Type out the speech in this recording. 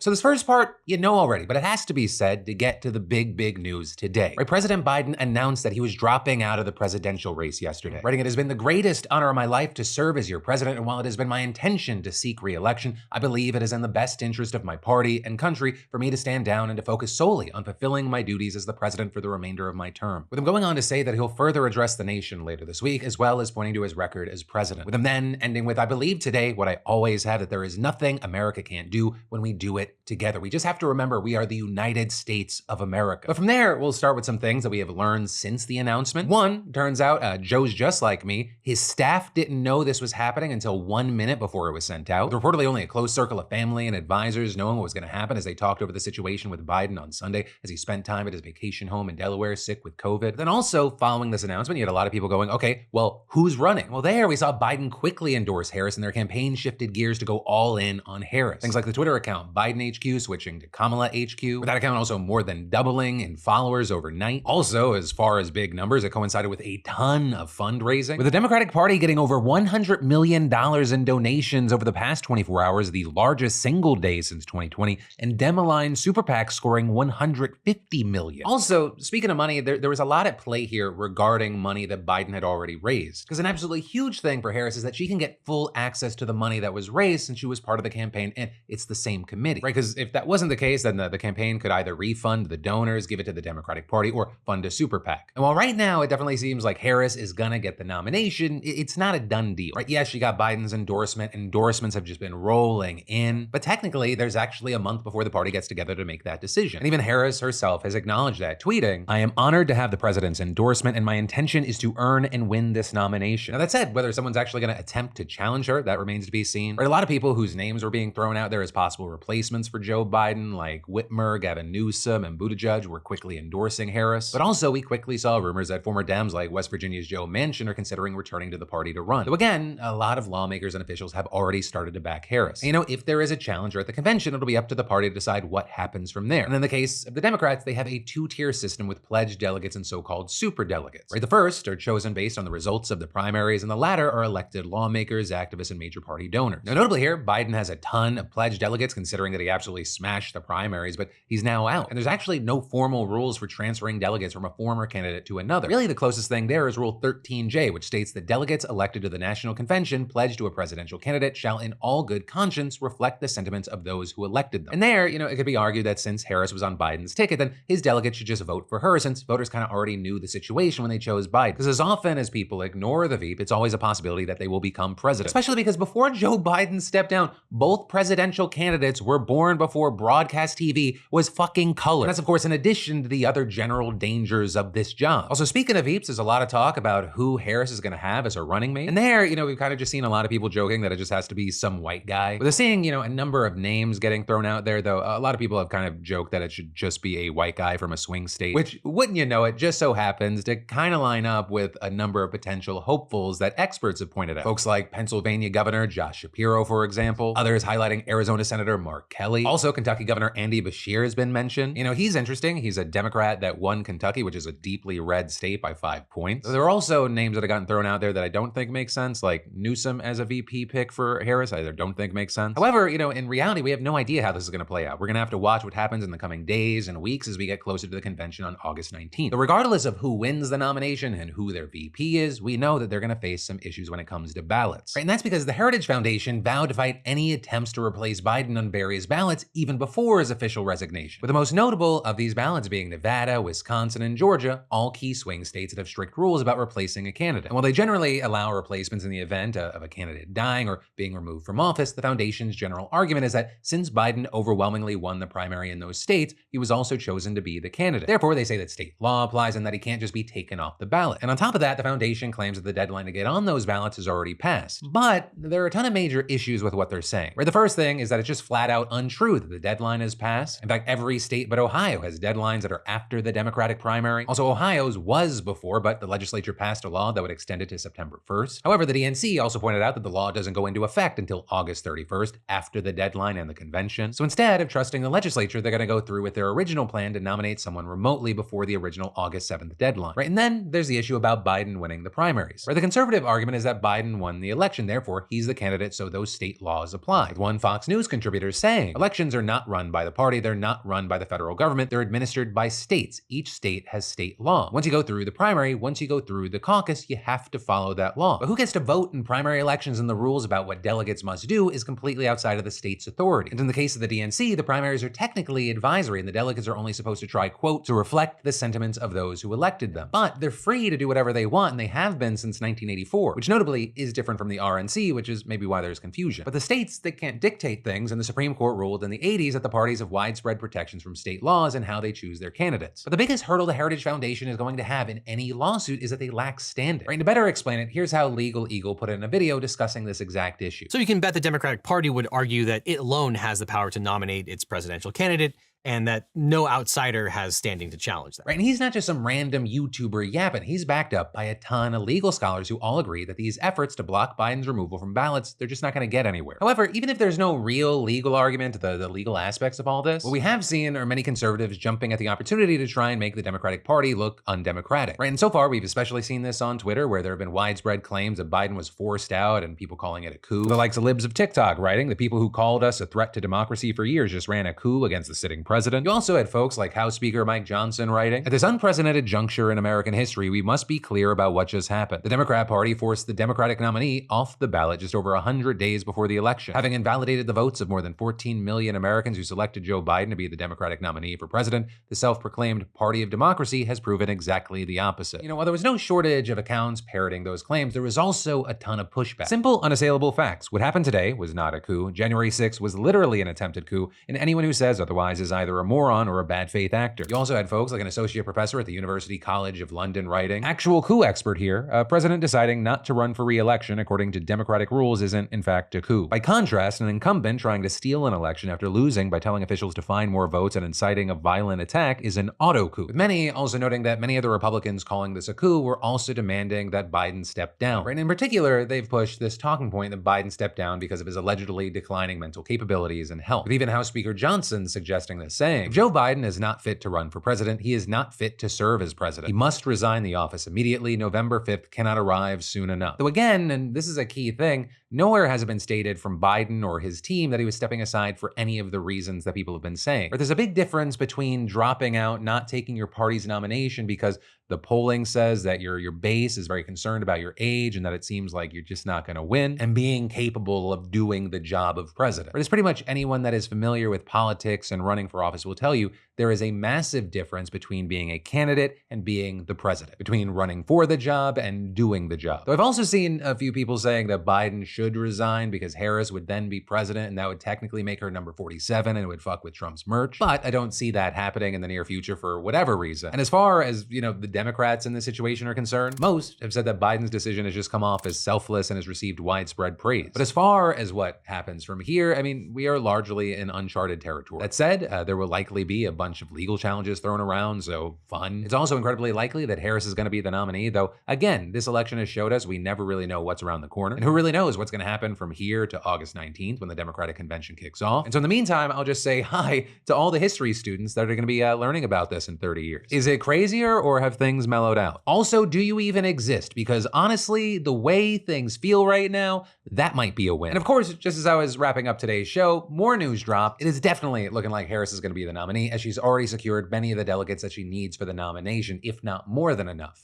So this first part, you know already, but it has to be said to get to the big news today. Right, President Biden announced that he was dropping out of the presidential race yesterday, writing, "It has been the greatest honor of my life to serve as your president, and while it has been my intention to seek re-election, I believe it is in the best interest of my party and country for me to stand down and to focus solely on fulfilling my duties as the president for the remainder of my term." With him going on to say that he'll further address the nation later this week, as well as pointing to his record as president. With him then ending with, "I believe today what I always have, that there is nothing America can't do when we do it together. We just have to remember we are the United States of America." But from there, we'll start with some things that we have learned since the announcement. One, turns out Joe's just like me. His staff didn't know this was happening until 1 minute before it was sent out. With reportedly only a close circle of family and advisors knowing what was going to happen as they talked over the situation with Biden on Sunday as he spent time at his vacation home in Delaware sick with COVID. But then also, following this announcement, you had a lot of people going, okay, well, who's running? Well, there we saw Biden quickly endorse Harris, and their campaign shifted gears to go all in on Harris. Things like the Twitter account Biden HQ switching to Kamala HQ, with that account also more than doubling in followers overnight. Also, as far as big numbers, it coincided with a ton of fundraising, with the Democratic Party getting over $100 million in donations over the past 24 hours, the largest single day since 2020, and Dem-aligned super PAC scoring $150 million. Also, speaking of money, there was a lot at play here regarding money that Biden had already raised, because an absolutely huge thing for Harris is that she can get full access to the money that was raised since she was part of the campaign, and it's the same committee, right? Because if that wasn't the case, then the campaign could either refund the donors, give it to the Democratic Party, or fund a super PAC. And while right now it definitely seems like Harris is gonna get the nomination, it's not a done deal, right? Yes, she got Biden's endorsement. Endorsements have just been rolling in, but technically there's actually a month before the party gets together to make that decision. And even Harris herself has acknowledged that, tweeting, "I am honored to have the president's endorsement, and my intention is to earn and win this nomination." Now that said, whether someone's actually gonna attempt to challenge her, that remains to be seen. Right, a lot of people whose names were being thrown out there as possible replacements for Joe Biden, like Whitmer, Gavin Newsom, and Buttigieg, were quickly endorsing Harris. But also, we quickly saw rumors that former Dems like West Virginia's Joe Manchin are considering returning to the party to run. Though again, a lot of lawmakers and officials have already started to back Harris. And, if there is a challenger at the convention, it'll be up to the party to decide what happens from there. And in the case of the Democrats, they have a two-tier system with pledged delegates and so-called super delegates. Right, the first are chosen based on the results of the primaries, and the latter are elected lawmakers, activists, and major party donors. Now, notably here, Biden has a ton of pledged delegates, considering that he absolutely smashed the primaries, but he's now out. And there's actually no formal rules for transferring delegates from a former candidate to another. Really, the closest thing there is Rule 13J, which states that delegates elected to the National Convention pledged to a presidential candidate shall in all good conscience reflect the sentiments of those who elected them. And there, it could be argued that since Harris was on Biden's ticket, then his delegates should just vote for her, since voters kind of already knew the situation when they chose Biden. Because as often as people ignore the Veep, it's always a possibility that they will become president. Especially because before Joe Biden stepped down, both presidential candidates were born before broadcast TV was fucking color. And that's, of course, in addition to the other general dangers of this job. Also, speaking of Veeps, there's a lot of talk about who Harris is going to have as her running mate. And there, we've kind of just seen a lot of people joking that it just has to be some white guy. We're seeing, a number of names getting thrown out there, though. A lot of people have kind of joked that it should just be a white guy from a swing state, which, wouldn't you know it, just so happens to kind of line up with a number of potential hopefuls that experts have pointed out. Folks like Pennsylvania Governor Josh Shapiro, for example. Others highlighting Arizona Senator Mark Kelly. Also, Kentucky Governor Andy Beshear has been mentioned. He's interesting. He's a Democrat that won Kentucky, which is a deeply red state, by 5 points. There are also names that have gotten thrown out there that I don't think make sense, like Newsom as a VP pick for Harris. I either don't think makes sense. However, in reality, we have no idea how this is going to play out. We're going to have to watch what happens in the coming days and weeks as we get closer to the convention on August 19th. But regardless of who wins the nomination and who their VP is, we know that they're going to face some issues when it comes to ballots. Right? And that's because the Heritage Foundation vowed to fight any attempts to replace Biden on various ballots even before his official resignation. With the most notable of these ballots being Nevada, Wisconsin, and Georgia, all key swing states that have strict rules about replacing a candidate. And while they generally allow replacements in the event of a candidate dying or being removed from office, the foundation's general argument is that since Biden overwhelmingly won the primary in those states, he was also chosen to be the candidate. Therefore, they say that state law applies and that he can't just be taken off the ballot. And on top of that, the foundation claims that the deadline to get on those ballots has already passed. But there are a ton of major issues with what they're saying. Right? The first thing is that it's just flat out untrue that the deadline has passed. In fact, every state but Ohio has deadlines that are after the Democratic primary. Also, Ohio's was before, but the legislature passed a law that would extend it to September 1st. However, the DNC also pointed out that the law doesn't go into effect until August 31st, after the deadline and the convention. So instead of trusting the legislature, they're going to go through with their original plan to nominate someone remotely before the original August 7th deadline. Right? And then there's the issue about Biden winning the primaries. Right? The conservative argument is that Biden won the election, therefore he's the candidate, so those state laws apply. With one Fox News contributor saying, saying. Elections are not run by the party, they're not run by the federal government, they're administered by states. Each state has state law. Once you go through the primary, once you go through the caucus, you have to follow that law. But who gets to vote in primary elections and the rules about what delegates must do is completely outside of the state's authority. And in the case of the DNC, the primaries are technically advisory and the delegates are only supposed to try, quote, to reflect the sentiments of those who elected them. But they're free to do whatever they want, and they have been since 1984, which notably is different from the RNC, which is maybe why there's confusion. But the states, they can't dictate things, and the Supreme Court ruled in the 80s that the parties have widespread protections from state laws and how they choose their candidates. But the biggest hurdle the Heritage Foundation is going to have in any lawsuit is that they lack standing. Right, and to better explain it, here's how Legal Eagle put it in a video discussing this exact issue. So you can bet the Democratic Party would argue that it alone has the power to nominate its presidential candidate, and that no outsider has standing to challenge that. Right, and he's not just some random YouTuber yapping. He's backed up by a ton of legal scholars who all agree that these efforts to block Biden's removal from ballots, they're just not going to get anywhere. However, even if there's no real legal argument, the legal aspects of all this, what we have seen are many conservatives jumping at the opportunity to try and make the Democratic Party look undemocratic. Right, and so far we've especially seen this on Twitter, where there have been widespread claims that Biden was forced out and people calling it a coup. The likes of libs of TikTok writing, the people who called us a threat to democracy for years just ran a coup against the sitting president. You also had folks like House Speaker Mike Johnson writing, at this unprecedented juncture in American history, we must be clear about what just happened. The Democrat Party forced the Democratic nominee off the ballot just over 100 days before the election, having invalidated the votes of more than 14 million Americans who selected Joe Biden to be the Democratic nominee for president. The self-proclaimed party of democracy has proven exactly the opposite. You know, while there was no shortage of accounts parroting those claims, there was also a ton of pushback. Simple, unassailable facts. What happened today was not a coup. January 6th was literally an attempted coup, and anyone who says otherwise is either a moron or a bad faith actor. You also had folks like an associate professor at the University College of London writing, actual coup expert here, a president deciding not to run for re-election according to democratic rules isn't in fact a coup. By contrast, an incumbent trying to steal an election after losing by telling officials to find more votes and inciting a violent attack is an auto coup. With many also noting that many of the Republicans calling this a coup were also demanding that Biden step down. Right? And in particular, they've pushed this talking point that Biden stepped down because of his allegedly declining mental capabilities and health. With even House Speaker Johnson suggesting this, saying, if Joe Biden is not fit to run for president, he is not fit to serve as president. He must resign the office immediately. November 5th cannot arrive soon enough. Though again, and this is a key thing, nowhere has it been stated from Biden or his team that he was stepping aside for any of the reasons that people have been saying. But there's a big difference between dropping out, not taking your party's nomination because the polling says that your base is very concerned about your age and that it seems like you're just not going to win, and being capable of doing the job of president. But it's pretty much anyone that is familiar with politics and running for office will tell you there is a massive difference between being a candidate and being the president, between running for the job and doing the job. Though I've also seen a few people saying that Biden should resign because Harris would then be president and that would technically make her number 47 and it would fuck with Trump's merch. But I don't see that happening in the near future for whatever reason. And as far as, the Democrats in this situation are concerned, most have said that Biden's decision has just come off as selfless and has received widespread praise. But as far as what happens from here, I mean, we are largely in uncharted territory. That said, there will likely be a bunch of legal challenges thrown around, so fun. It's also incredibly likely that Harris is going to be the nominee, though again, this election has showed us we never really know what's around the corner. And who really knows what's going to happen from here to August 19th when the Democratic convention kicks off. And so in the meantime, I'll just say hi to all the history students that are going to be learning about this in 30 years. Is it crazier or have things mellowed out? Also, do you even exist? Because honestly, the way things feel right now, that might be a win. And of course, just as I was wrapping up today's show, more news dropped. It is definitely looking like Harris is going to be the nominee, as she's already secured many of the delegates that she needs for the nomination, if not more than enough.